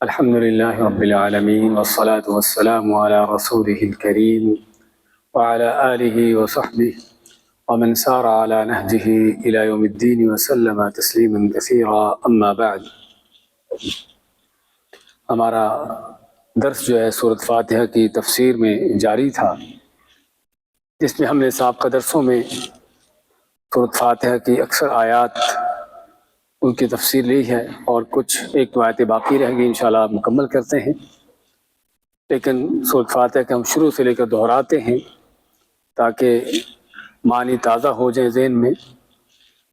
الحمد لله رب العالمين والصلاة والسلام على رسوله الكريم وعلى آله وصحبه ومن سار على نهجه إلى يوم الدين وسلم تسليما كثيرا أما بعد. ہمارا درس جو ہے سورۃ فاتحہ کی تفسیر میں جاری تھا، جس میں ہم نے سابقہ درسوں میں سورۃ فاتحہ کی اکثر آیات ان کی تفسیر لی ہے اور کچھ ایک دو آیتیں باقی رہ گئی، انشاءاللہ مکمل کرتے ہیں. لیکن سورۃ فاتحہ کے ہم شروع سے لے کر دہراتے ہیں تاکہ معنی تازہ ہو جائے ذہن میں.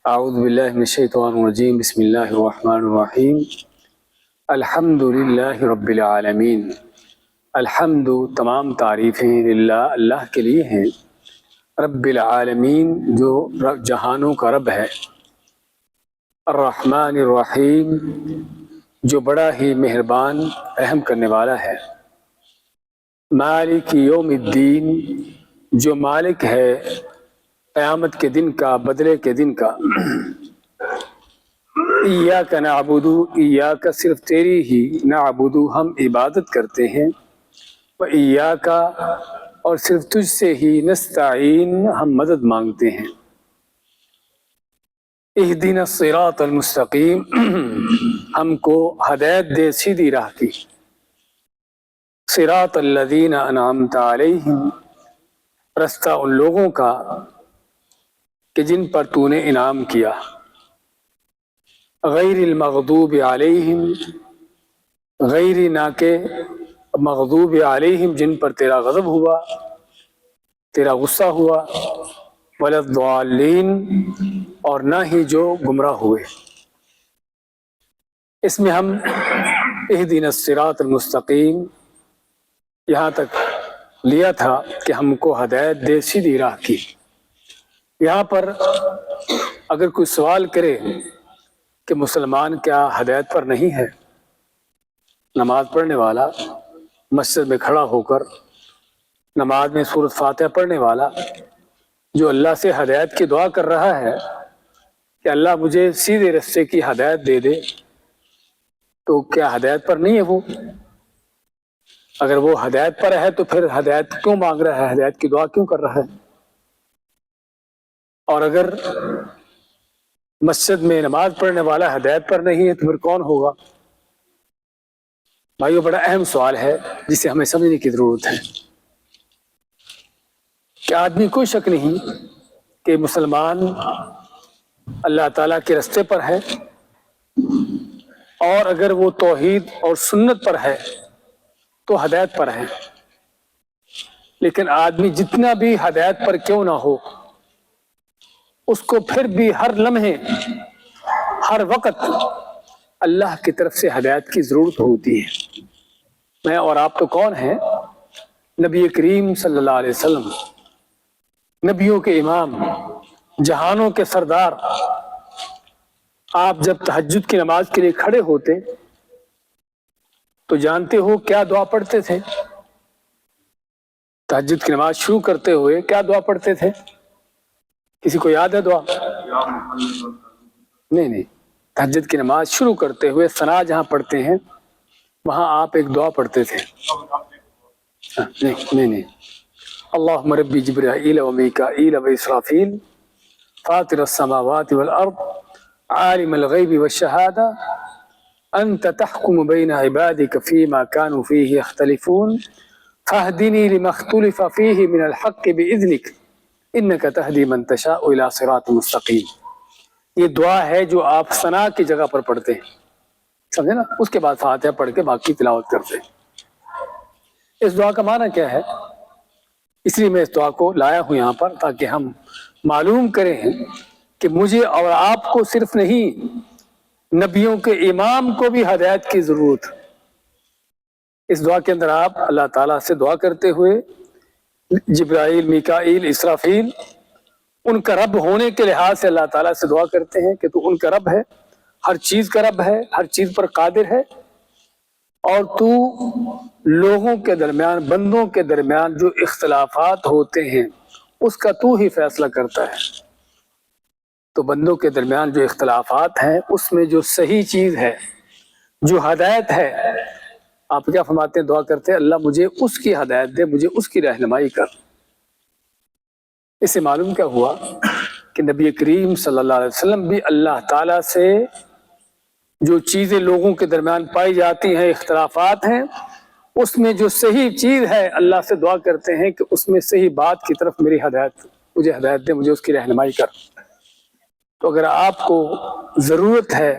اعوذ باللہ من الشیطان الرجیم، بسم اللہ الرحمن الرحیم. الحمد للہ رب العالمین. الحمد تمام تعریفیں للہ اللہ کے لیے ہیں، رب العالمین جو جہانوں کا رب ہے، الرحمن الرحیم جو بڑا ہی مہربان رحم کرنے والا ہے، مالک یوم الدین جو مالک ہے قیامت کے دن کا، بدلے کے دن کا. ایاک نعبد، ایاک صرف تیری ہی، نعبد ہم عبادت کرتے ہیں، و ایاک اور صرف تجھ سے ہی، نستعین ہم مدد مانگتے ہیں. اہدنا الصراط المستقیم ہم کو ہدایت دے سیدھی راہ کی. صراط الذین انعمت علیہم رستہ ان لوگوں کا کہ جن پر تو نے انعام کیا. غیر المغضوب علیہم غیر نہ کہ مغضوب علیہم جن پر تیرا غضب ہوا، تیرا غصہ ہوا، ولا الضالین اور نہ ہی جو گمراہ ہوئے. اس میں ہم اہدنا الصراط المستقیم یہاں تک لیا تھا کہ ہم کو ہدایت دے سیدھی راہ کی. یہاں پر اگر کوئی سوال کرے کہ مسلمان کیا ہدایت پر نہیں ہے، نماز پڑھنے والا، مسجد میں کھڑا ہو کر نماز میں سورۃ فاتحہ پڑھنے والا جو اللہ سے ہدایت کی دعا کر رہا ہے کہ اللہ مجھے سیدھے راستے کی ہدایت دے دے، تو کیا ہدایت پر نہیں ہے وہ؟ اگر وہ ہدایت پر ہے تو پھر ہدایت کیوں مانگ رہا ہے، ہدایت کی دعا کیوں کر رہا ہے؟ اور اگر مسجد میں نماز پڑھنے والا ہدایت پر نہیں ہے تو پھر کون ہوگا؟ بھائیو بڑا اہم سوال ہے جسے ہمیں سمجھنے کی ضرورت ہے کہ آدمی کوئی شک نہیں کہ مسلمان اللہ تعالیٰ کے رستے پر ہے، اور اگر وہ توحید اور سنت پر ہے تو ہدایت پر ہے. لیکن آدمی جتنا بھی ہدایت پر کیوں نہ ہو، اس کو پھر بھی ہر لمحے، ہر وقت اللہ کی طرف سے ہدایت کی ضرورت ہوتی ہے. میں اور آپ تو کون ہیں؟ نبی کریم صلی اللہ علیہ وسلم، نبیوں کے امام، جہانوں کے سردار. آپ جب تہجد کی نماز کے لیے کھڑے ہوتے تو جانتے ہو کیا دعا پڑھتے تھے؟ تہجد کی نماز شروع کرتے ہوئے کیا دعا پڑھتے تھے؟ کسی کو یاد ہے دعا؟ نہیں. تہجد کی نماز شروع کرتے ہوئے ثنا جہاں پڑھتے ہیں وہاں آپ ایک دعا پڑھتے تھے. نہیں. اللہم ربی جبرائیل و میکائیل و اسرافیل فاطر السماوات والارض عالم الغیب والشہادہ انت تحکم بین عبادک فیما کانوا فیہ یختلفون فاہدنی لما اختلف فیہ من الحق باذنک انک تہدی من تشاء الی صراط مستقیم. یہ دعا ہے جو آپ ثنا کی جگہ پر پڑھتے ہیں، سمجھے نا؟ اس کے بعد فاتحہ پڑھ کے باقی تلاوت کرتے ہیں. اس دعا کا معنی کیا ہے؟ اس لیے میں اس دعا کو لایا ہوں یہاں پر تاکہ ہم معلوم کریں کہ مجھے اور آپ کو صرف نہیں، نبیوں کے امام کو بھی ہدایت کی ضرورت. اس دعا کے اندر آپ اللہ تعالیٰ سے دعا کرتے ہوئے جبرائیل، میکائیل، اسرافیل ان کا رب ہونے کے لحاظ سے اللہ تعالیٰ سے دعا کرتے ہیں کہ تو ان کا رب ہے، ہر چیز کا رب ہے، ہر چیز پر قادر ہے، اور تو لوگوں کے درمیان، بندوں کے درمیان جو اختلافات ہوتے ہیں اس کا تو ہی فیصلہ کرتا ہے. تو بندوں کے درمیان جو اختلافات ہیں اس میں جو صحیح چیز ہے، جو ہدایت ہے، آپ کیا فرماتے ہیں؟ دعا کرتے ہیں اللہ مجھے اس کی ہدایت دے، مجھے اس کی رہنمائی کر۔ اس سے معلوم کیا ہوا کہ نبی کریم صلی اللہ علیہ وسلم بھی اللہ تعالیٰ سے جو چیزیں لوگوں کے درمیان پائی جاتی ہیں، اختلافات ہیں، اس میں جو صحیح چیز ہے اللہ سے دعا کرتے ہیں کہ اس میں صحیح بات کی طرف میری ہدایت، مجھے ہدایت دے، مجھے اس کی رہنمائی کر۔ تو اگر آپ کو ضرورت ہے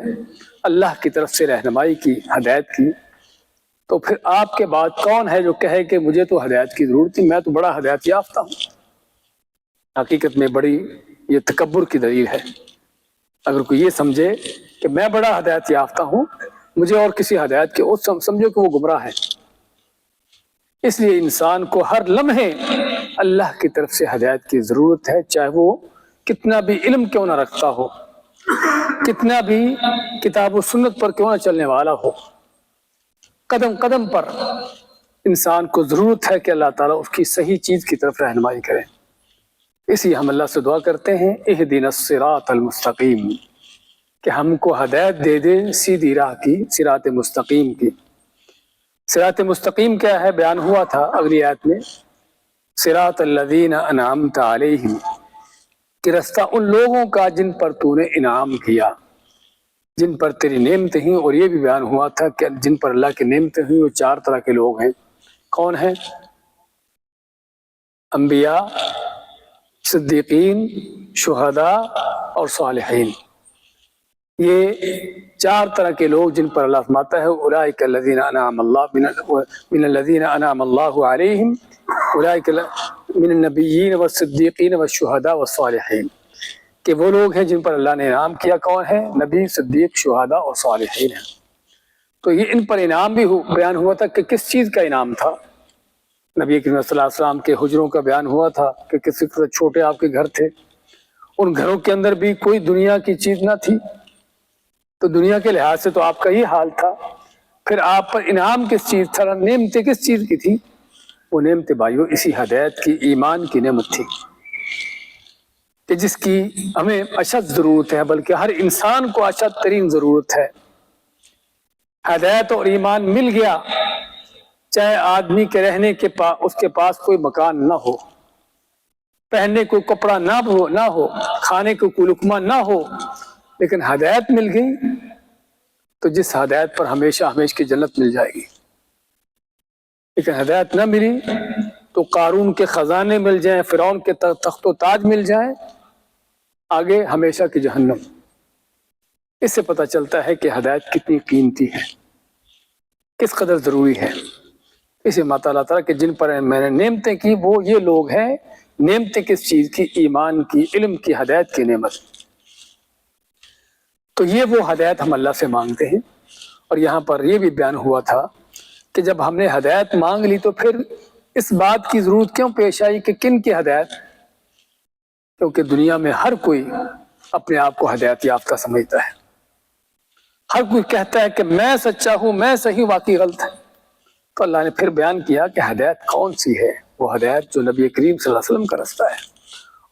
اللہ کی طرف سے رہنمائی کی، ہدایت کی، تو پھر آپ کے بعد کون ہے جو کہے کہ مجھے تو ہدایت کی ضرورت تھی، میں تو بڑا ہدایت یافتہ ہوں؟ حقیقت میں بڑی یہ تکبر کی دلیل ہے۔ اگر کوئی یہ سمجھے کہ میں بڑا ہدایت یافتہ ہوں، مجھے اور کسی ہدایت کی، سمجھو کہ وہ گمراہ ہے۔ اس لیے انسان کو ہر لمحے اللہ کی طرف سے ہدایت کی ضرورت ہے، چاہے وہ کتنا بھی علم کیوں نہ رکھتا ہو، کتنا بھی کتاب و سنت پر کیوں نہ چلنے والا ہو، قدم قدم پر انسان کو ضرورت ہے کہ اللہ تعالیٰ اس کی صحیح چیز کی طرف رہنمائی کرے۔ اسی ہم اللہ سے دعا کرتے ہیں اہدنا الصراط المستقیم، کہ ہم کو ہدایت دے دے سیدھی راہ کی، صراط مستقیم کی۔ صراط مستقیم کیا ہے بیان ہوا تھا اگلی آیت میں، صراط الذین انعمت علیہم، کہ رستہ ان لوگوں کا جن پر تو نے انعام کیا، جن پر تیری نعمتیں ہیں۔ اور یہ بھی بیان ہوا تھا کہ جن پر اللہ کی نعمتیں ہیں وہ 4 طرح کے لوگ ہیں۔ کون ہیں؟ انبیاء، صدیقین، شہداء اور صالحین۔ یہ 4 طرح کے لوگ جن پر اللہ فرماتا ہے اولئک الذین انعم اللہ من الذین انعم اللہ علیہم اولئک من النبیین والصدیقین والشہداء والصالحین، کہ وہ لوگ ہیں جن پر اللہ نے انعام کیا۔ کون ہے؟ نبی، صدیق، شہداء اور صالحین ہیں۔ تو یہ ان پر انعام بھی بیان ہوا تھا کہ کس چیز کا انعام تھا۔ نبی کریم صلی اللہ علیہ وسلم کے حجروں کا بیان ہوا تھا کہ کسی چھوٹے آپ کے گھر تھے، ان گھروں کے اندر بھی کوئی دنیا کی چیز نہ تھی، تو دنیا کے لحاظ سے تو آپ کا یہ حال تھا۔ پھر آپ پر انعام کس چیز تھا، نعمتیں کس چیز کی تھی؟ وہ نعمت بھائیو اسی ہدایت کی، ایمان کی نعمت تھی، کہ جس کی ہمیں اشد ضرورت ہے، بلکہ ہر انسان کو اشد ترین ضرورت ہے۔ ہدایت اور ایمان مل گیا، چاہے آدمی کے رہنے کے اس کے پاس کوئی مکان نہ ہو، پہننے کو کپڑا نہ ہو، کھانے کو کوئی لقمہ نہ ہو، لیکن ہدایت مل گئی تو جس ہدایت پر ہمیشہ ہمیشہ کی جنت مل جائے گی۔ لیکن ہدایت نہ ملی تو قارون کے خزانے مل جائیں، فرعون کے تخت و تاج مل جائیں، آگے ہمیشہ کی جہنم۔ اس سے پتہ چلتا ہے کہ ہدایت کتنی قیمتی ہے، کس قدر ضروری ہے۔ اسے اللہ تعالیٰ کہ جن پر میں نے نعمتیں کی وہ یہ لوگ ہیں۔ نعمتیں کس چیز کی؟ ایمان کی، علم کی، ہدایت کی نعمت۔ تو یہ وہ ہدایت ہم اللہ سے مانگتے ہیں۔ اور یہاں پر یہ بھی بیان ہوا تھا کہ جب ہم نے ہدایت مانگ لی تو پھر اس بات کی ضرورت کیوں پیش آئی کہ کن کی ہدایت؟ کیونکہ دنیا میں ہر کوئی اپنے آپ کو ہدایت یافتہ سمجھتا ہے، ہر کوئی کہتا ہے کہ میں سچا ہوں، میں صحیح، باقی غلط ہے۔ تو اللہ نے پھر بیان کیا کہ ہدایت کون سی ہے؟ وہ ہدایت جو نبی کریم صلی اللہ علیہ وسلم کا رستہ ہے۔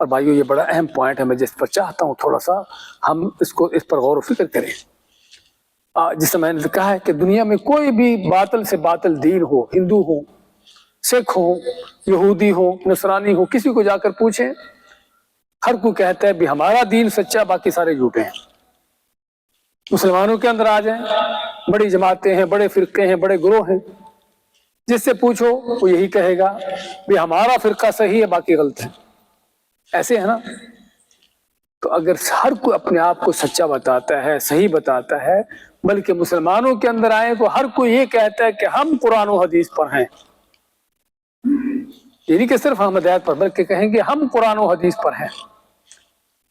اور بھائیو یہ بڑا اہم پوائنٹ ہے، میں جس پر چاہتا ہوں تھوڑا سا ہم اس پر غور و فکر کریں۔ جس سے میں نے کہا ہے کہ دنیا میں کوئی بھی باطل سے باطل دین ہو، ہندو ہو، سکھ ہو، یہودی ہو، نصرانی ہو، کسی کو جا کر پوچھیں، ہر کوئی کہتا ہے بھی ہمارا دین سچا، باقی سارے جھوٹے ہیں۔ مسلمانوں کے اندر آ جائیں، بڑی جماعتیں ہیں، بڑے فرقے ہیں، بڑے گروہ ہیں، جس سے پوچھو وہ یہی کہے گا بھی ہمارا فرقہ صحیح ہے، باقی غلط ہے۔ ایسے ہے نا؟ تو اگر ہر کوئی اپنے آپ کو سچا بتاتا ہے، صحیح بتاتا ہے، بلکہ مسلمانوں کے اندر آئے تو ہر کوئی یہ کہتا ہے کہ ہم قرآن و حدیث پر ہیں، یہ نہیں کہ صرف ہم ہدایت پر، بلکہ کہیں گے ہم قرآن و حدیث پر ہیں۔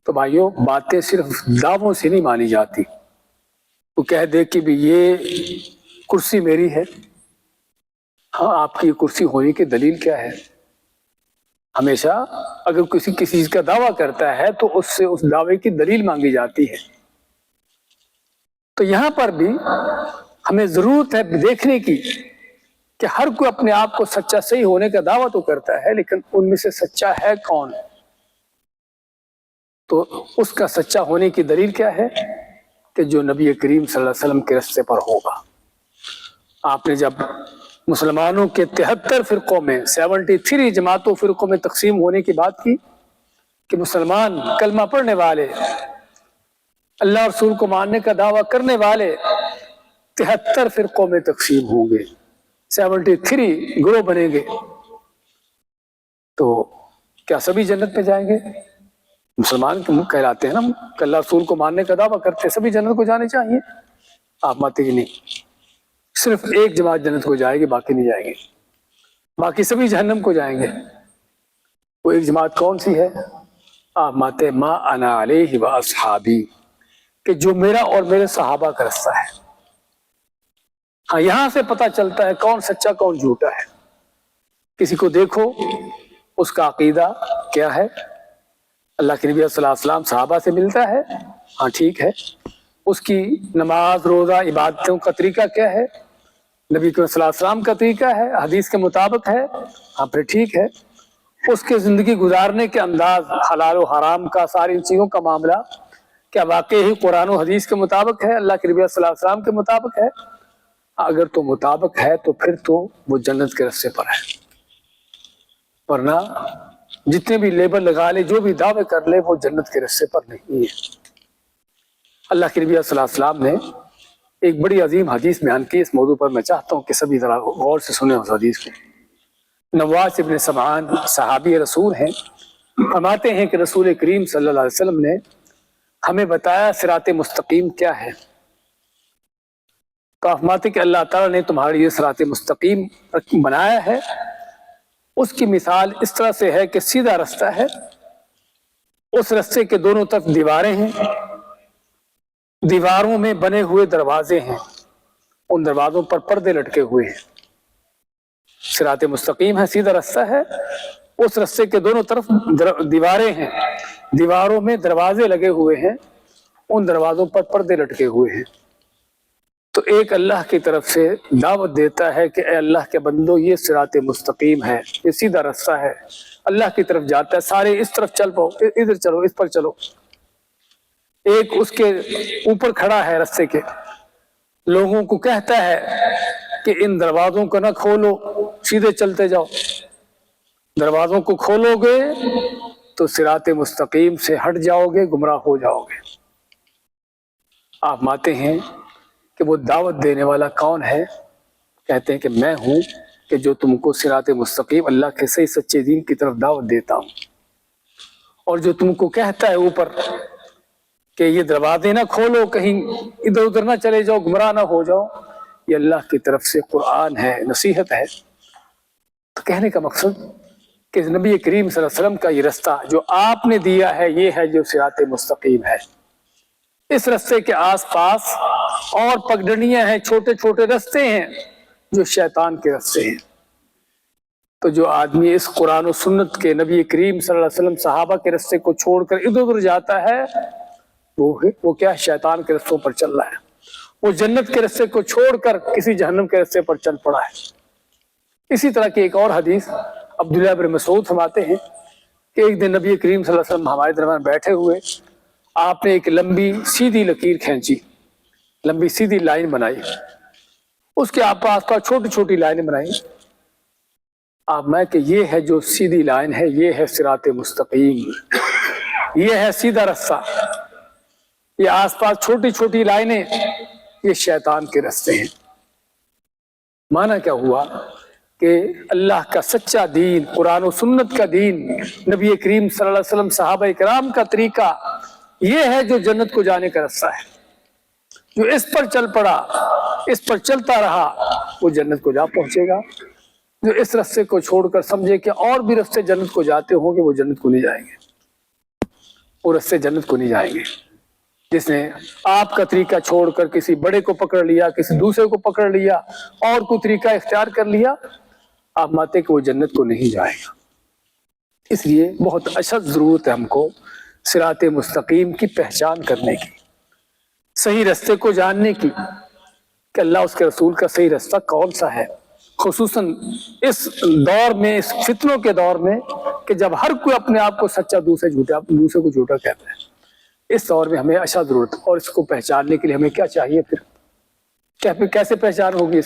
تو بھائیو باتیں صرف دعووں سے نہیں مانی جاتی۔ وہ کہہ دے کہ بھی یہ کرسی میری ہے، ہاں آپ کی کرسی ہونے کی دلیل کیا ہے؟ ہمیشہ اگر کسی چیز کا دعویٰ کرتا ہے تو اس سے اس دعوے کی دلیل مانگی جاتی ہے۔ تو یہاں پر بھی ہمیں ضرورت ہے دیکھنے کی کہ ہر کوئی اپنے آپ کو سچا صحیح ہونے کا دعویٰ تو کرتا ہے، لیکن ان میں سے سچا ہے کون؟ تو اس کا سچا ہونے کی دلیل کیا ہے کہ جو نبی کریم صلی اللہ علیہ وسلم کے رستے پر ہوگا۔ آپ نے جب مسلمانوں کے 73 فرقوں میں 73 جماعتوں فرقوں میں تقسیم ہونے کی بات کی کہ مسلمان کلمہ پڑھنے والے اللہ اور رسول کو ماننے کا دعویٰ کرنے والے 73 فرقوں میں تقسیم ہوں گے، 73 گروہ بنیں گے، تو کیا سبھی جنت میں جائیں گے؟ مسلمان کہلاتے ہیں نا کہ اللہ رسول کو ماننے کا دعویٰ کرتے، سبھی جنت کو جانے چاہیے؟ آپ ماتے کہ نہیں، صرف ایک جماعت جنت کو جائے گی، باقی نہیں جائیں گے، باقی سبھی جہنم کو جائیں گے۔ وہ ایک جماعت کون سی ہے؟ آپ ماتے ما انا علیہ و اصحابی، کہ جو میرا اور میرے صحابہ کا رستہ ہے۔ ہاں، یہاں سے پتہ چلتا ہے کون سچا کون جھوٹا ہے۔ کسی کو دیکھو اس کا عقیدہ کیا ہے، اللہ کے نبی صلی اللہ علیہ وسلم صحابہ سے ملتا ہے، ہاں ٹھیک ہے۔ اس کی نماز روزہ عبادتوں کا طریقہ کیا ہے، نبی صلی اللہ علیہ وسلم کا طریقہ ہے، حدیث کے مطابق ہے، ہاں پھر ٹھیک ہے۔ اس کے زندگی گزارنے کے انداز، حلال و حرام کا، ساری چیزوں کا معاملہ کیا واقعی ہی قرآن و حدیث کے مطابق ہے، اللہ کے نبی صلی اللہ علیہ وسلم کے مطابق ہے؟ اگر تو مطابق ہے تو پھر تو وہ جنت کے رستے پر ہے، ورنہ جتنے بھی لیبل لگا لے، جو بھی دعوے کر لے، وہ جنت کے رستے پر نہیں ہے۔ اللہ کے نبی صلی اللہ علیہ وسلم نے ایک بڑی عظیم حدیث بیان کی، اس موضوع پر میں چاہتا ہوں کہ سبھی ذرا غور سے سنیں اس حدیث کو۔ نواس ابن سمعان صحابی رسول ہیں، فرماتے ہیں کہ رسول کریم صلی اللہ علیہ وسلم نے ہمیں بتایا صراط مستقیم کیا ہے۔ تو فرماتے کہ اللہ تعالیٰ نے تمہارے یہ صراط مستقیم بنایا ہے، اس کی مثال اس طرح سے ہے کہ سیدھا رستہ ہے، اس رستے کے دونوں طرف دیواریں ہیں، دیواروں میں بنے ہوئے دروازے ہیں، ان دروازوں پر پردے لٹکے ہوئے ہیں۔ صراط مستقیم ہے، سیدھا رستہ ہے، اس رستے کے دونوں طرف دیواریں ہیں، دیواروں میں دروازے لگے ہوئے ہیں، ان دروازوں پر پردے لٹکے ہوئے ہیں۔ تو ایک اللہ کی طرف سے دعوت دیتا ہے کہ اے اللہ کے بندو، یہ صراط مستقیم ہے، یہ سیدھا رستہ ہے، اللہ کی طرف جاتا ہے، سارے اس طرف چل پاؤ، ادھر چلو، اس پر چلو۔ ایک اس کے اوپر کھڑا ہے رستے کے، لوگوں کو کہتا ہے کہ ان دروازوں کو نہ کھولو، سیدھے چلتے جاؤ۔ دروازوں کو کھولو گے تو صراط مستقیم سے ہٹ جاؤ گے، گمراہ ہو جاؤ گے۔ آپ ماتے ہیں کہ وہ دعوت دینے والا کون ہے؟ کہتے ہیں کہ میں ہوں کہ جو تم کو صراط مستقیم، اللہ کے صحیح سچے دین کی طرف دعوت دیتا ہوں، اور جو تم کو کہتا ہے اوپر کہ یہ دروازے نہ کھولو، کہیں ادھر ادھر نہ چلے جاؤ، گمراہ نہ ہو جاؤ، یہ اللہ کی طرف سے قرآن ہے، نصیحت ہے۔ تو کہنے کا مقصد کہ نبی کریم صلی اللہ علیہ وسلم کا یہ رستہ جو آپ نے دیا ہے، یہ ہے جو صراط مستقیم ہے۔ اس رستے کے آس پاس اور پگڈنڈیاں ہیں، چھوٹے چھوٹے رستے ہیں جو شیطان کے رستے ہیں۔ تو جو آدمی اس قرآن و سنت کے، نبی کریم صلی اللہ علیہ وسلم صحابہ کے رستے کو چھوڑ کر ادھر ادھر جاتا ہے، وہ کیا شیطان کے رستوں پر چل رہا ہے، وہ جنت کے رستے کو چھوڑ کر کسی جہنم کے رستے پر چل پڑا ہے۔ اسی طرح کی ایک اور حدیث عبداللہ بن مسعود فرماتے ہیں کہ ایک دن نبی کریم صلی اللہ علیہ وسلم ہمارے درمیان بیٹھے ہوئے، آپ نے ایک لمبی سیدھی لکیر کھینچی، لمبی سیدھی لائن بنائی، اس کے آس پاس چھوٹی چھوٹی لائنیں بنائی۔ آپ میں کہ یہ ہے جو سیدھی لائن ہے، یہ ہے صراط مستقیم، یہ ہے سیدھا رستہ۔ یہ آس پاس چھوٹی چھوٹی لائنیں، یہ شیطان کے رستے ہیں۔ معنی کیا ہوا کہ اللہ کا سچا دین، قرآن و سنت کا دین، نبی کریم صلی اللہ علیہ وسلم صحابہ کرام کا طریقہ، یہ ہے جو جنت کو جانے کا رستہ ہے۔ جو اس پر چل پڑا، اس پر چلتا رہا، وہ جنت کو جا پہنچے گا۔ جو اس رستے کو چھوڑ کر سمجھے کہ اور بھی رستے جنت کو جاتے ہوں گے، وہ جنت کو نہیں جائیں گے، وہ رستے جنت کو نہیں جائیں گے۔ جس نے آپ کا طریقہ چھوڑ کر کسی بڑے کو پکڑ لیا، کسی دوسرے کو پکڑ لیا، اور کوئی طریقہ اختیار کر لیا، آپ ماتے کہ وہ جنت کو نہیں جائے گا۔ اس لیے بہت اشد ضرورت ہے ہم کو صراط مستقیم کی پہچان کرنے کی، صحیح رستے کو جاننے کی کہ اللہ اس کے رسول کا صحیح رستہ کون سا ہے۔ خصوصاً اس دور میں، اس فتنوں کے دور میں کہ جب ہر کوئی اپنے آپ کو سچا دوسرے کو جھوٹا کہتا ہے. اس دور میں ہمیں اشد ضرورت ہے. اور اس کو پہچاننے کے لیے ہمیں کیا چاہیے پھر کیسے پہچان ہوگی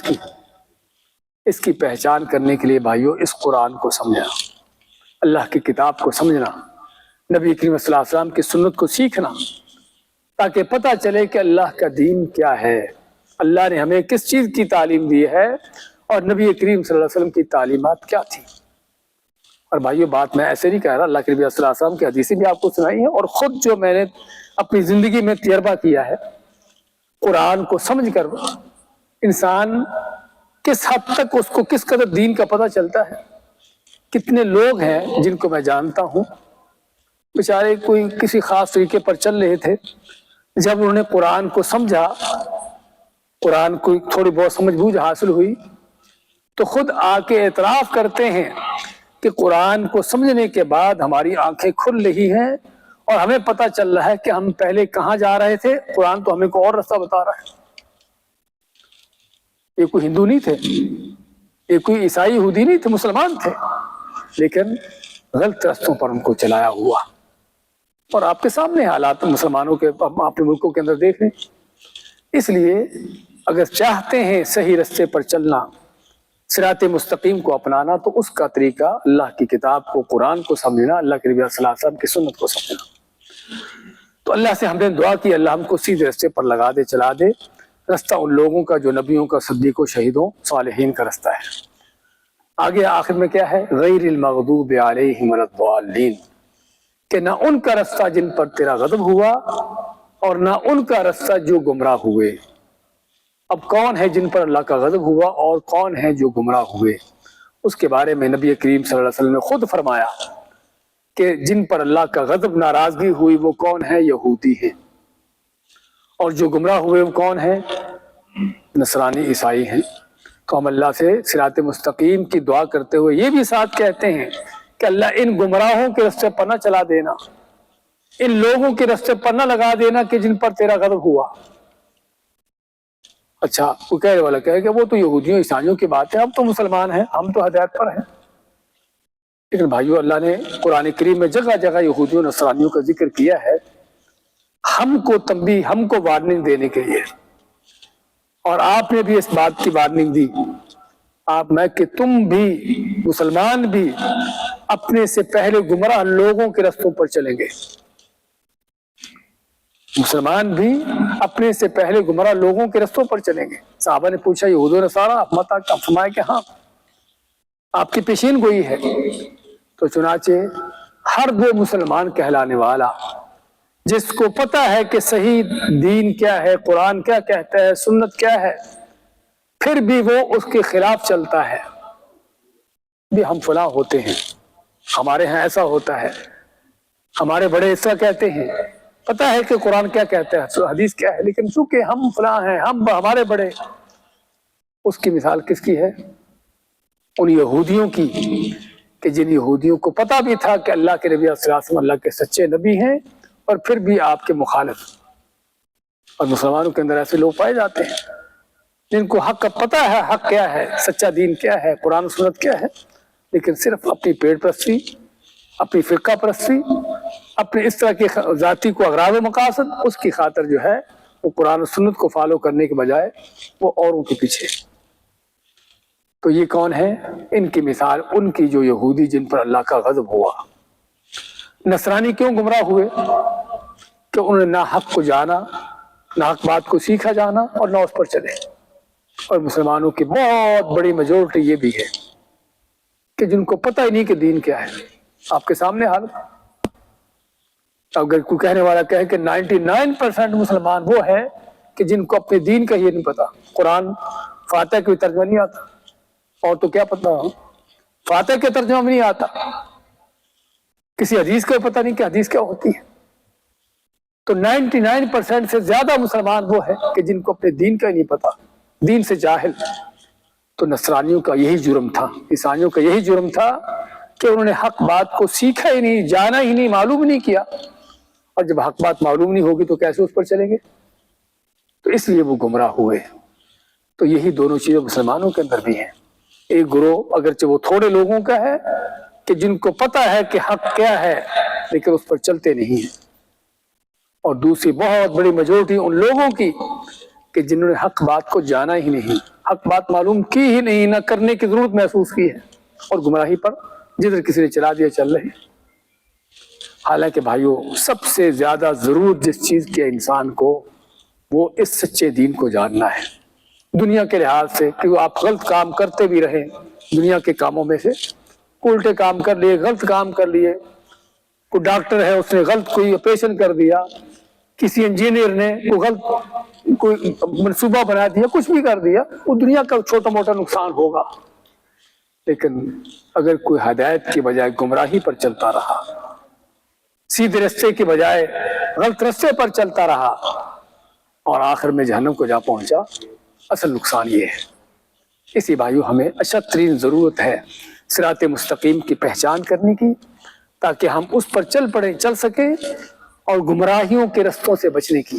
اس کی پہچان کرنے کے لیے بھائیوں اس قرآن کو سمجھنا، اللہ کی کتاب کو سمجھنا، نبی کریم صلی اللہ علیہ وسلم کی سنت کو سیکھنا، تاکہ پتہ چلے کہ اللہ کا دین کیا ہے، اللہ نے ہمیں کس چیز کی تعلیم دی ہے، اور نبی کریم صلی اللہ علیہ وسلم کی تعلیمات کیا تھی. اور بھائیو بات میں ایسے نہیں کہہ رہا، اللہ کے نبی صلی اللہ علیہ وسلم کی حدیثیں بھی آپ کو سنائی ہیں، اور خود جو میں نے اپنی زندگی میں تجربہ کیا ہے. قرآن کو سمجھ کر انسان کس حد تک اس کو کس قدر دین کا پتہ چلتا ہے. کتنے لوگ ہیں جن کو میں جانتا ہوں بیچارے کوئی کسی خاص طریقے پر چل رہے تھے، جب انہوں نے قرآن کو سمجھا، قرآن کو تھوڑی بہت سمجھ بوجھ حاصل ہوئی، تو خود آ کے اعتراف کرتے ہیں کہ قرآن کو سمجھنے کے بعد ہماری آنکھیں کھل رہی ہیں اور ہمیں پتہ چل رہا ہے کہ ہم پہلے کہاں جا رہے تھے، قرآن تو ہمیں کو اور راستہ بتا رہا ہے. یہ کوئی ہندو نہیں تھے، یہ کوئی عیسائی یہودی نہیں تھے، مسلمان تھے، لیکن غلط رستوں پر ان کو چلایا ہوا. اور آپ کے سامنے حالات مسلمانوں کے اپنے ملکوں کے اندر دیکھ لیں. اس لیے اگر چاہتے ہیں صحیح رستے پر چلنا، صراط مستقیم کو اپنانا، تو اس کا طریقہ اللہ کی کتاب کو، قرآن کو سمجھنا، اللہ کے نبی صلی اللہ علیہ وسلم کی سنت کو سمجھنا. تو اللہ سے ہم نے دعا کی اللہ ہم کو سیدھے رستے پر لگا دے، چلا دے. رستہ ان لوگوں کا جو نبیوں کا، صدیقوں، شہیدوں، صالحین کا رستہ ہے. آگے آخر میں کیا ہے؟ غیر المغضوب علیہم ولا الضالین، کہ نہ ان کا رستہ جن پر تیرا غضب ہوا اور نہ ان کا رستہ جو گمراہ ہوئے. اب کون ہے جن پر اللہ کا غضب ہوا اور کون ہے جو گمراہ ہوئے؟ اس کے بارے میں نبی کریم صلی اللہ علیہ وسلم نے خود فرمایا کہ جن پر اللہ کا غضب، ناراضگی ہوئی، وہ کون ہے؟ یہودی ہیں. اور جو گمراہ ہوئے وہ کون ہیں؟ نصرانی، عیسائی ہیں. تو ہم اللہ سے صراط مستقیم کی دعا کرتے ہوئے یہ بھی ساتھ کہتے ہیں کہ اللہ ان گمراہوں کے رستے پر نہ چلا دینا، ان لوگوں کے رستے پر نہ لگا دینا کہ جن پر تیرا غضب ہوا. اچھا کوئی کہنے والا کہے کہ وہ تو یہودیوں عیسائیوں کی بات ہے، ہم تو مسلمان ہیں، ہم تو ہدایت پر ہیں. لیکن بھائیو اللہ نے قرآن کریم میں جگہ جگہ یہودیوں نصرانیوں کا ذکر کیا ہے، ہم کو تنبیہ، ہم کو وارننگ دینے کے لیے. اور آپ نے بھی اس بات کی وارننگ دی، آپ میں، کہ تم بھی مسلمان بھی اپنے سے پہلے گمراہ لوگوں کے رستوں پر چلیں گے. مسلمان بھی اپنے سے پہلے گمراہ لوگوں کے رستوں پر چلیں گے. صحابہ نے پوچھا یہود و نصارہ فرمایا کہ ہاں آپ کی پیشین گوئی ہے. تو چنانچہ ہر وہ مسلمان کہلانے والا جس کو پتا ہے کہ صحیح دین کیا ہے، قرآن کیا کہتا ہے، سنت کیا ہے، پھر بھی وہ اس کے خلاف چلتا ہے، بھی ہم فلاں ہوتے ہیں، ہمارے ہاں ایسا ہوتا ہے، ہمارے بڑے ایسا کہتے ہیں، پتا ہے کہ قرآن کیا کہتا ہے، حدیث کیا ہے، لیکن چونکہ ہم فلاں ہیں، ہمارے بڑے. اس کی مثال کس کی ہے؟ ان یہودیوں کی، کہ جن یہودیوں کو پتا بھی تھا کہ اللہ کے نبی صلی اللہ علیہ وسلم اللہ کے سچے نبی ہیں، اور پھر بھی آپ کے مخالف. اور مسلمانوں کے اندر ایسے لوگ پائے جاتے ہیں جن کو حق کا پتا ہے، حق کیا ہے، سچا دین کیا ہے، قرآن و سنت کیا ہے، لیکن صرف اپنی پیٹ پرستی، اپنی فرقہ پرستی، اپنے اس طرح کی ذاتی کو اغراض و مقاصد، اس کی خاطر جو ہے وہ قرآن و سنت کو فالو کرنے کے بجائے وہ اوروں کے پیچھے. تو یہ کون ہے؟ ان کی مثال ان کی جو یہودی جن پر اللہ کا غضب ہوا. نصرانی کیوں گمراہ ہوئے؟ کہ انہوں نے نہ حق کو جانا، نہ حق بات کو سیکھا جانا، اور نہ اس پر چلے. اور مسلمانوں کی بہت بڑی میجورٹی یہ بھی ہے کہ جن کو پتہ ہی نہیں کہ دین کیا ہے. آپ کے سامنے حالت. اگر کوئی کہنے والا کہے کہ 99% مسلمان وہ ہے کہ جن کو اپنے دین کا یہ نہیں پتا، قرآن فاتح کا ترجمہ نہیں آتا، اور تو کیا پتا، فاتح کا ترجمہ بھی نہیں آتا، کسی حدیث کا پتہ نہیں کہ حدیث کیا ہوتی ہے. تو 99% سے زیادہ مسلمان وہ ہے کہ جن کو اپنے دین کا ہی نہیں پتا، دین سے جاہل. تو نصرانیوں کا یہی جرم تھا، عیسائیوں کا یہی جرم تھا کہ انہوں نے حق بات کو سیکھا ہی نہیں، جانا ہی نہیں، معلوم نہیں کیا. اور جب حق بات معلوم نہیں ہوگی تو کیسے اس پر چلیں گے؟ تو اس لیے وہ گمراہ ہوئے. تو یہی دونوں چیزیں مسلمانوں کے اندر بھی ہیں. ایک گروہ اگرچہ وہ تھوڑے لوگوں کا ہے کہ جن کو پتہ ہے کہ حق کیا ہے لیکن اس پر چلتے نہیں ہیں، اور دوسری بہت بڑی میجورٹی ان لوگوں کی کہ جنہوں نے حق بات کو جانا ہی نہیں، حق بات معلوم کی ہی نہیں، نہ کرنے کی ضرورت محسوس کی ہے، اور گمراہی پر جدھر کسی نے چلا دیا چل رہے ہیں۔ حالانکہ بھائیوں، سب سے زیادہ ضرورت جس چیز کی ہے انسان کو، وہ اس سچے دین کو جاننا ہے۔ دنیا کے لحاظ سے کہ آپ غلط کام کرتے بھی رہیں، دنیا کے کاموں میں سے الٹے کام کر لیے، غلط کام کر لیے، کوئی ڈاکٹر ہے اس نے غلط کوئی آپریشن کر دیا، کسی انجینئر نے کوئی منصوبہ بنا دیا، کچھ بھی کر دیا، وہ دنیا کا چھوٹا موٹا نقصان ہوگا۔ لیکن اگر کوئی ہدایت کی بجائے گمراہی پر چلتا رہا، سیدھے رستے کی بجائے غلط رستے پر چلتا رہا، اور آخر میں جہنم کو جا پہنچا، اصل نقصان یہ ہے۔ اسی بھائیو، ہمیں اشد ترین ضرورت ہے صراط مستقیم کی پہچان کرنے کی، تاکہ ہم اس پر چل سکیں اور گمراہیوں کے رستوں سے بچنے کی،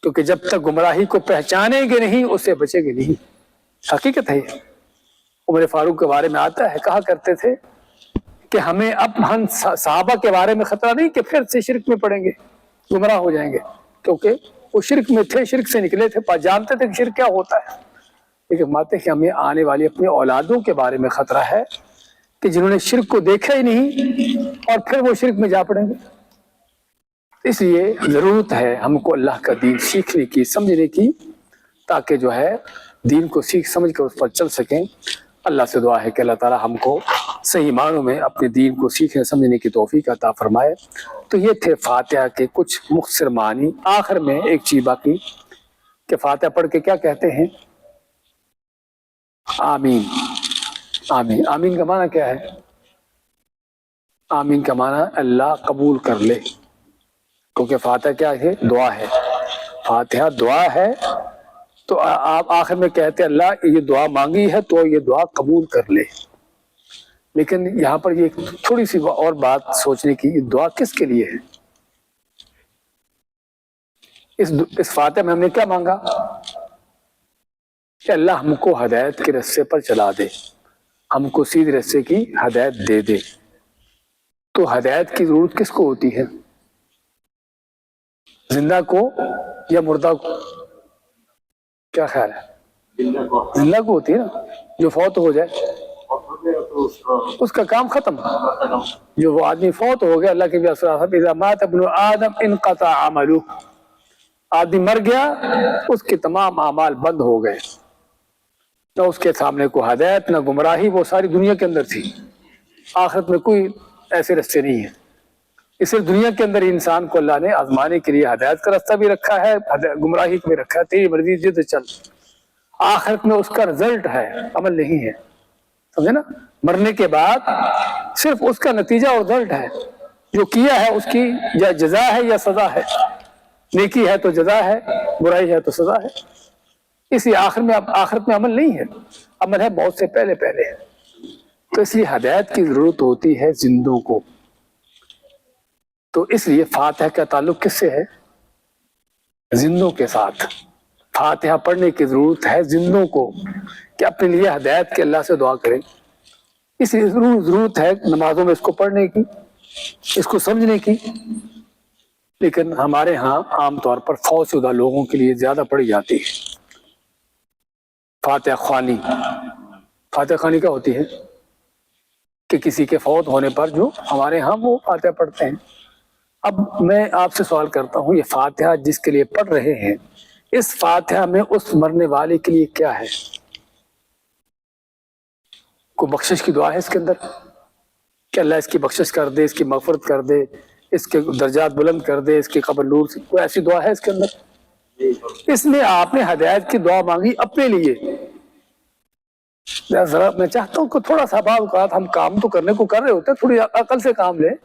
کیونکہ جب تک گمراہی کو پہچانیں گے نہیں اس سے بچیں گے نہیں۔ حقیقت ہے۔ عمر فاروق کے بارے میں آتا ہے، کہا کرتے تھے کہ ہمیں اب ہم صحابہ کے بارے میں خطرہ نہیں کہ پھر سے شرک میں پڑیں گے، گمراہ ہو جائیں گے، کیونکہ وہ شرک میں تھے، شرک سے نکلے تھے، جانتے تھے کہ شرک کیا ہوتا ہے۔ لیکن ماتے کہ ہمیں آنے والی اپنی اولادوں کے بارے میں خطرہ ہے کہ جنہوں نے شرک کو دیکھا ہی نہیں اور پھر وہ شرک میں جا پڑیں گے۔ اس لیے ضرورت ہے ہم کو اللہ کا دین سیکھنے کی، سمجھنے کی، تاکہ جو ہے دین کو سیکھ سمجھ کر اس پر چل سکیں۔ اللہ سے دعا ہے کہ اللہ تعالی ہم کو صحیح معنوں میں اپنے دین کو سیکھنے سمجھنے کی توفیق عطا فرمائے۔ تو یہ تھے فاتحہ کے کچھ مختصر معنی۔ آخر میں ایک چیز باقی کہ فاتحہ پڑھ کے کیا کہتے ہیں؟ آمین۔ آمین، آمین کا معنی کیا ہے؟ آمین کا معنی اللہ قبول کر لے، کیونکہ فاتحہ کیا ہے؟ دعا ہے۔ فاتحہ دعا ہے، تو آپ آخر میں کہتے ہیں اللہ یہ دعا مانگی ہے تو یہ دعا قبول کر لے۔ لیکن یہاں پر یہ تھوڑی سی اور بات سوچنے کی، یہ دعا کس کے لیے ہے؟ اس فاتحہ میں ہم نے کیا مانگا کہ اللہ ہم کو ہدایت کے رستے پر چلا دے، ہم کو سیدھے رستے کی ہدایت دے دے۔ تو ہدایت کی ضرورت کس کو ہوتی ہے؟ زندہ کو یا مردہ کو؟ کیا خیال ہے؟ زندہ کو ہوتی ہے نا، جو فوت ہو جائے اس کا کام ختم۔ جو وہ آدمی فوت ہو گیا، اللہ کے بھی اذا مات ابن آدم انقطع عملہ، آدمی مر گیا اس کے تمام اعمال بند ہو گئے، نہ اس کے سامنے کوئی ہدایت نہ گمراہی، وہ ساری دنیا کے اندر تھی۔ آخرت میں کوئی ایسے رستے نہیں ہیں۔ اس لیے دنیا کے اندر انسان کو اللہ نے آزمانے کے لیے ہدایت کا راستہ بھی رکھا ہے، گمراہی کو بھی رکھا ہے، تیری مرضی جد چل۔ آخرت میں اس کا رزلٹ ہے، عمل نہیں ہے، سمجھے نا؟ مرنے کے بعد صرف اس کا نتیجہ اور رزلٹ ہے، جو کیا ہے اس کی یا جزا ہے یا سزا ہے، نیکی ہے تو جزا ہے، برائی ہے تو سزا ہے۔ اسی آخرت میں عمل نہیں ہے، عمل ہے موت سے پہلے پہلے ہے۔ تو اس لیے ہدایت کی ضرورت ہوتی ہے زندوں کو۔ تو اس لیے فاتحہ کا تعلق کس سے ہے؟ زندوں کے ساتھ۔ فاتحہ پڑھنے کی ضرورت ہے زندوں کو کہ اپنے لیے ہدایت کے اللہ سے دعا کریں۔ اس لیے ضرورت ہے نمازوں میں اس کو پڑھنے کی، اس کو سمجھنے کی۔ لیکن ہمارے ہاں عام طور پر فوت شدہ لوگوں کے لیے زیادہ پڑھی جاتی ہے فاتحہ خوانی۔ فاتحہ خوانی کیا ہوتی ہے؟ کہ کسی کے فوت ہونے پر جو ہمارے ہاں وہ فاتحہ پڑھتے ہیں۔ اب میں آپ سے سوال کرتا ہوں، یہ فاتحہ جس کے لیے پڑھ رہے ہیں، اس فاتحہ میں اس مرنے والے کے لیے کیا ہے؟ کوئی بخشش کی دعا ہے اس کے اندر کہ اللہ اس کی بخشش کر دے، اس کی مغفرت کر دے، اس کے درجات بلند کر دے، اس کی قبر نور سے؟ کوئی ایسی دعا ہے اس کے اندر؟ اس میں آپ نے ہدایت کی دعا مانگی اپنے لیے۔ ذرا میں چاہتا ہوں کہ تھوڑا سا بعض اوقات ہم کام تو کرنے کو کر رہے ہوتے ہیں، تھوڑی عقل سے کام لیں۔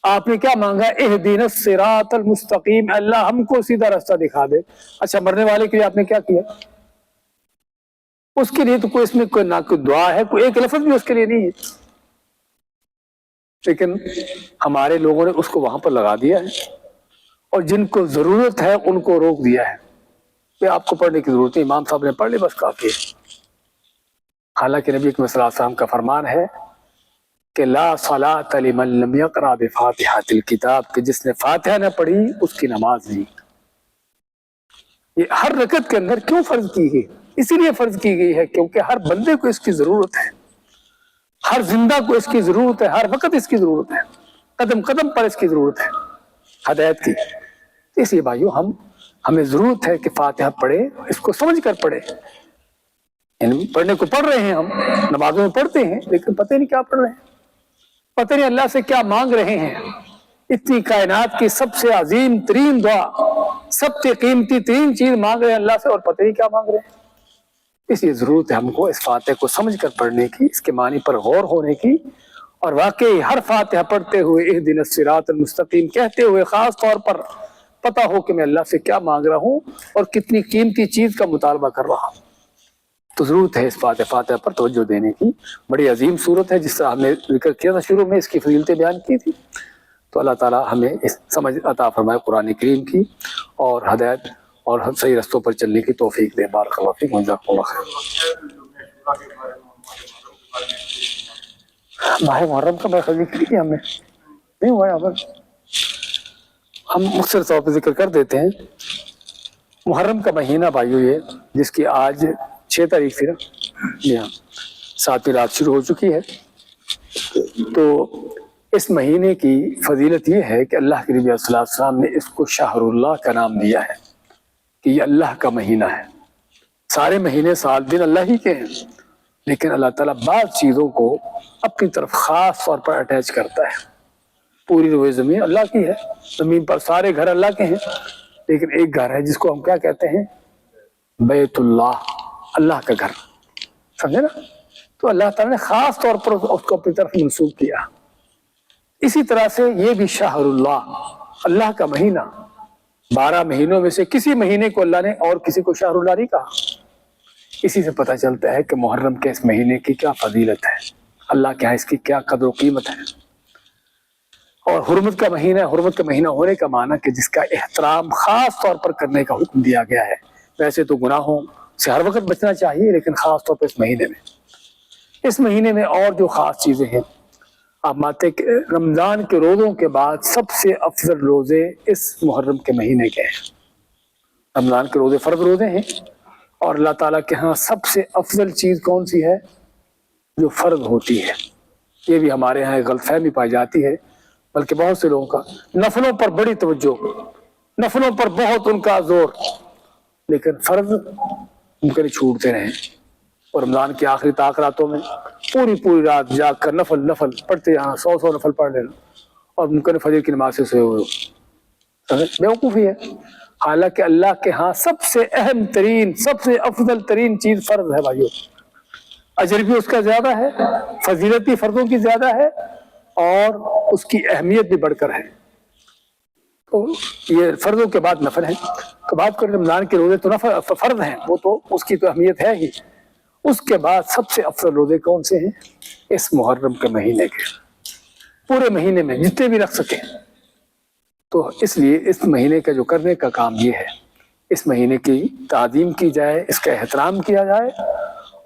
آپ نے کیا مانگا؟ اہدنا الصراط المستقیم، اللہ ہم کو سیدھا راستہ دکھا دے۔ اچھا، مرنے والے کے لیے آپ نے کیا کیا؟ اس کے لیے تو کوئی اس میں کوئی نہ کوئی دعا ہے، کوئی ایک لفظ بھی اس کے لیے نہیں ہے، لیکن ہمارے لوگوں نے اس کو وہاں پر لگا دیا ہے، اور جن کو ضرورت ہے ان کو روک دیا ہے کہ آپ کو پڑھنے کی ضرورت ہے، امام صاحب نے پڑھ لی بس کافی ہے۔ حالانکہ نبی صلی اللہ علیہ وسلم کا فرمان ہے کہ لا صلاۃ لمن لم یقرأ بفاتحۃ الکتاب، کہ جس نے فاتحہ نہ پڑھی اس کی نماز نہیں۔ یہ ہر رکعت کے اندر کیوں فرض کی گئی؟ اسی لیے فرض کی گئی ہے کیونکہ ہر بندے کو اس کی ضرورت ہے، ہر زندہ کو اس کی ضرورت ہے، ہر وقت اس کی ضرورت ہے، قدم قدم پر اس کی ضرورت ہے ہدایت کی۔ اس لیے بھائیو ہمیں ضرورت ہے کہ فاتحہ پڑھے، اس کو سمجھ کر پڑھے۔ یعنی پڑھنے کو پڑھ رہے ہیں، ہم نمازوں میں پڑھتے ہیں، لیکن پتہ نہیں کیا پڑھ رہے ہیں، پتہ نہیں اللہ سے کیا مانگ رہے ہیں۔ اتنی کائنات کی سب سے عظیم ترین دعا، سب سے قیمتی ترین چیز مانگ رہے ہیں اللہ سے، اور پتہ نہیں کیا مانگ رہے ہیں۔ اس لیے ضرورت ہے ہم کو اس فاتحہ کو سمجھ کر پڑھنے کی، اس کے معنی پر غور ہونے کی، اور واقعی ہر فاتحہ پڑھتے ہوئے اہدنا الصراط المستقیم کہتے ہوئے خاص طور پر پتہ ہو کہ میں اللہ سے کیا مانگ رہا ہوں اور کتنی قیمتی چیز کا مطالبہ کر رہا ہوں۔ تو ضرورت ہے اس فاتحہ پر توجہ دینے کی۔ بڑی عظیم صورت ہے، جس طرح ہم نے ذکر کیا تھا شروع میں، اس کی فضیلتیں بیان کی تھی۔ تو اللہ تعالی ہمیں اس سمجھ عطا فرمائے قرآن کریم کی، اور ہدایت اور صحیح رستوں پر چلنے کی توفیق دے۔ بارک اللہ فیکم، جزاکم اللہ خیر۔ ماہ محرم کا میں ذکر کیا ہمیں نہیں ہوا، یہاں پر ہم مختصر طور پہ ذکر کر دیتے ہیں۔ محرم کا مہینہ بھائیو یہ، جس کی آج 6 تاریخ تھی نا، جی ہاں 7ویں رات شروع ہو چکی ہے۔ تو اس مہینے کی فضیلت یہ ہے کہ اللہ کے نبی صلی اللہ علیہ وسلم نے اس کو شہر اللہ کا نام دیا ہے، کہ یہ اللہ کا مہینہ ہے۔ سارے مہینے سال دن اللہ ہی کے ہیں، لیکن اللہ تعالیٰ بعض چیزوں کو اپنی طرف خاص طور پر اٹیچ کرتا ہے۔ پوری روئے زمین اللہ کی ہے، زمین پر سارے گھر اللہ کے ہیں، لیکن ایک گھر ہے جس کو ہم کیا کہتے ہیں؟ بیت اللہ، اللہ کا گھر، سمجھے نا؟ تو اللہ تعالیٰ نے خاص طور پر اس کو اپنی طرف منسوب کیا۔ اسی طرح سے یہ بھی شہر اللہ، اللہ کا مہینہ۔ 12 مہینوں میں سے کسی مہینے کو اللہ نے اور کسی کو شہر اللہ نہیں کہا۔ اسی سے پتہ چلتا ہے کہ محرم کے اس مہینے کی کیا فضیلت ہے، اللہ کے ہاں اس کی کیا قدر و قیمت ہے۔ اور حرمت کا مہینہ، حرمت کا مہینہ ہونے کا معنی کہ جس کا احترام خاص طور پر کرنے کا حکم دیا گیا ہے۔ ویسے تو گناہوں سے ہر وقت بچنا چاہیے، لیکن خاص طور پر اس مہینے میں اور جو خاص چیزیں ہیں، آپ مانتے کہ رمضان کے روزوں کے بعد سب سے افضل روزے اس محرم کے مہینے کے ہیں۔ رمضان کے روزے فرض روزے ہیں، اور اللہ تعالیٰ کے ہاں سب سے افضل چیز کون سی ہے؟ جو فرض ہوتی ہے۔ یہ بھی ہمارے ہاں غلط فہمی پائی جاتی ہے، بلکہ بہت سے لوگوں کا نفلوں پر بڑی توجہ، نفلوں پر بہت ان کا زور، لیکن فرض ممکن چھوٹتے رہیں۔ اور رمضان کی آخری راتوں میں پوری رات جاگ کر نفل پڑھتے، یہاں 100 نفل پڑھ لینا، اور ممکن فجر کی نماز سے سوئے ہوئے، بیوقوفی ہے۔ حالانکہ اللہ کے ہاں سب سے اہم ترین، سب سے افضل ترین چیز فرض ہے بھائیو۔ اجر بھی اس کا زیادہ ہے، فضیلت بھی فرضوں کی زیادہ ہے، اور اس کی اہمیت بھی بڑھ کر ہے۔ تو یہ فرضوں کے بعد نفل ہے۔ تو بات کریں رمضان کے روزے تو فرض ہیں، وہ تو اس کی تو اہمیت ہے ہی۔ اس کے بعد سب سے افضل روزے کون سے ہیں؟ اس محرم کے مہینے کے، پورے مہینے میں جتنے بھی رکھ سکیں۔ تو اس لیے اس مہینے کا جو کرنے کا کام یہ ہے، اس مہینے کی تعظیم کی جائے، اس کا احترام کیا جائے،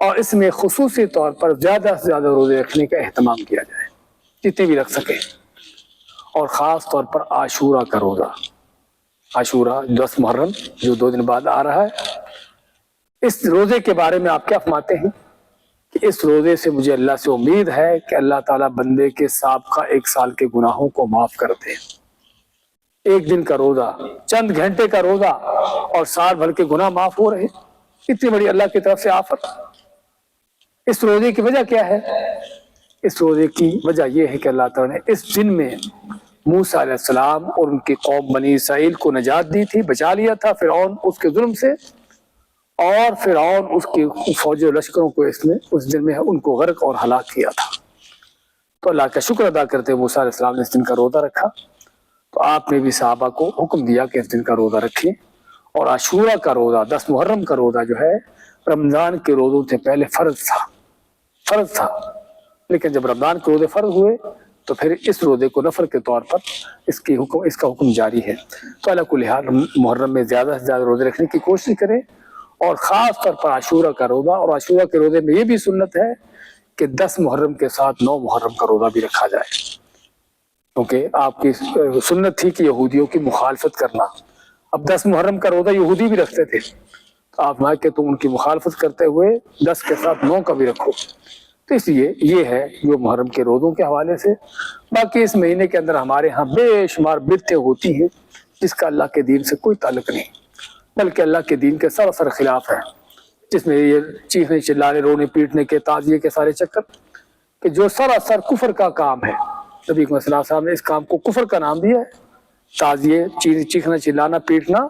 اور اس میں خصوصی طور پر زیادہ سے زیادہ روزے رکھنے کا اہتمام کیا جائے، جتنے بھی رکھ سکیں۔ اور خاص طور پر عاشورہ کا روزہ، عاشورہ 10 محرم جو 2 دن بعد آ رہا ہے، اس روزے کے بارے میں آپ کیا فرماتے ہیں کہ اس روزے سے مجھے اللہ سے امید ہے کہ اللہ تعالیٰ بندے کے سابقہ 1 سال کے گناہوں کو معاف کر دے۔ 1 دن کا روزہ، چند گھنٹے کا روزہ، اور سال بھر کے گناہ معاف ہو رہے، اتنی بڑی اللہ کی طرف سے آفت۔ اس روزے کی وجہ کیا ہے؟ اس روزے کی وجہ یہ ہے کہ اللہ تعالیٰ نے اس دن میں موسیٰ علیہ السلام اور ان کی قوم بنی اسرائیل کو نجات دی تھی، بچا لیا تھا فرعون اس کے ظلم سے، اور فرعون اس کی فوج و لشکروں کو اس دن میں ان کو غرق اور ہلاک کیا تھا۔ تو اللہ کا شکر ادا کرتے ہوئے موسیٰ علیہ السلام نے اس دن کا روزہ رکھا۔ تو آپ نے بھی صحابہ کو حکم دیا کہ اس دن کا روزہ رکھیں۔ اور عاشورہ کا روزہ، 10 محرم کا روزہ جو ہے، رمضان کے روزوں سے پہلے فرض تھا، لیکن جب رمضان کے روزے فرض ہوئے تو پھر اس روزے کو نفل کے طور پر اس کا حکم جاری ہے۔ تو اللہ کو لحاظ محرم میں زیادہ سے زیادہ روزے رکھنے کی کوشش کریں، اور خاص طور پر عاشورہ کا روزہ۔ اور عاشورہ کے روزے میں یہ بھی سنت ہے کہ 10 محرم کے ساتھ 9 محرم کا روزہ بھی رکھا جائے، کیونکہ آپ کی سنت تھی کہ یہودیوں کی مخالفت کرنا۔ اب 10 محرم کا روزہ یہودی بھی رکھتے تھے، تو آپ نہ کہ تم ان کی مخالفت کرتے ہوئے 10 کے ساتھ 9 کا بھی رکھو۔ تو اس لیے یہ ہے جو محرم کے روزوں کے حوالے سے۔ باقی اس مہینے کے اندر ہمارے ہاں بے شمار بدعتیں ہوتی ہیں جس کا اللہ کے دین سے کوئی تعلق نہیں، بلکہ اللہ کے دین کے سراسر خلاف ہے، جس میں یہ چیخنے چلانے رونے پیٹنے کے تعزیے کے سارے چکر کہ جو سراسر کفر کا کام ہے۔ نبی صلی اللہ علیہ وسلم نے اس کام کو کفر کا نام دیا ہے۔ تعزیے، چیخنا چلانا پیٹنا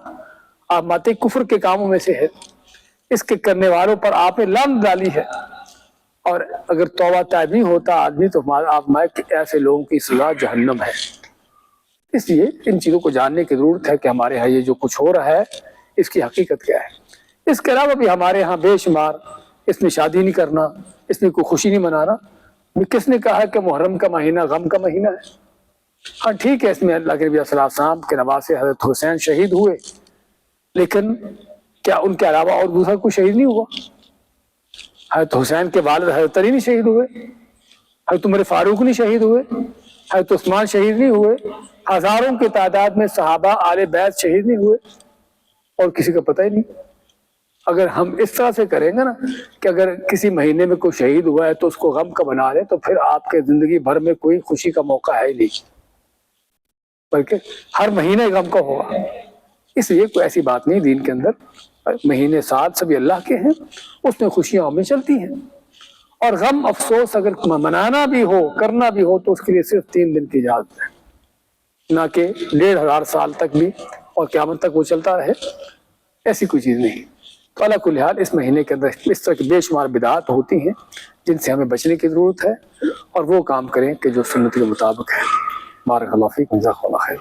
آپ ماتے کفر کے کاموں میں سے ہے۔ اس کے کرنے والوں پر آپ نے لعنت ڈالی ہے، اور اگر توبہ طائب نہیں ہوتا آدمی تو آپ مائے ایسے لوگوں کی سزا جہنم ہے۔ اس لیے ان چیزوں کو جاننے کی ضرورت ہے کہ ہمارے ہاں یہ جو کچھ ہو رہا ہے اس کی حقیقت کیا ہے۔ اس کے علاوہ بھی ہمارے ہاں بے شمار، اس میں شادی نہیں کرنا، اس میں کوئی خوشی نہیں منانا۔ کس نے کہا کہ محرم کا مہینہ غم کا مہینہ ہے؟ ہاں ٹھیک ہے، اس میں اللہ کے نبی صلی اللہ علیہ وسلم کے نواسے حضرت حسین شہید ہوئے، لیکن کیا ان کے علاوہ اور دوسرا کوئی شہید نہیں ہوا؟ حضرت حسین کے والد حضرت علی نہیں شہید ہوئے؟ حضرت عمر فاروق نہیں شہید ہوئے؟ حضرت عثمان شہید نہیں ہوئے؟ ہزاروں کی تعداد میں صحابہ آل بیت شہید نہیں ہوئے؟ اور کسی کا پتہ ہی نہیں۔ اگر ہم اس طرح سے کریں گے نا کہ اگر کسی مہینے میں کوئی شہید ہوا ہے تو اس کو غم کا بنا لیں، تو پھر آپ کے زندگی بھر میں کوئی خوشی کا موقع ہے ہی نہیں، بلکہ ہر مہینے غم کا ہوگا۔ اس لیے کوئی ایسی بات نہیں دین کے اندر، مہینے سال سبھی اللہ کے ہیں، اس میں خوشیاں ہمیں چلتی ہیں، اور غم افسوس اگر منانا بھی ہو کرنا بھی ہو تو اس کے لیے صرف 3 دن کی اجازت ہے، نہ کہ 1500 سال تک بھی اور قیامت تک وہ چلتا رہے، ایسی کوئی چیز نہیں۔ تو علی کل حال اس مہینے کے اندر اس طرح کی بے شمار بدعات ہوتی ہیں جن سے ہمیں بچنے کی ضرورت ہے، اور وہ کام کریں کہ جو سنت کے مطابق ہے۔ بارک اللہ فیکم، جزاک اللہ خیر۔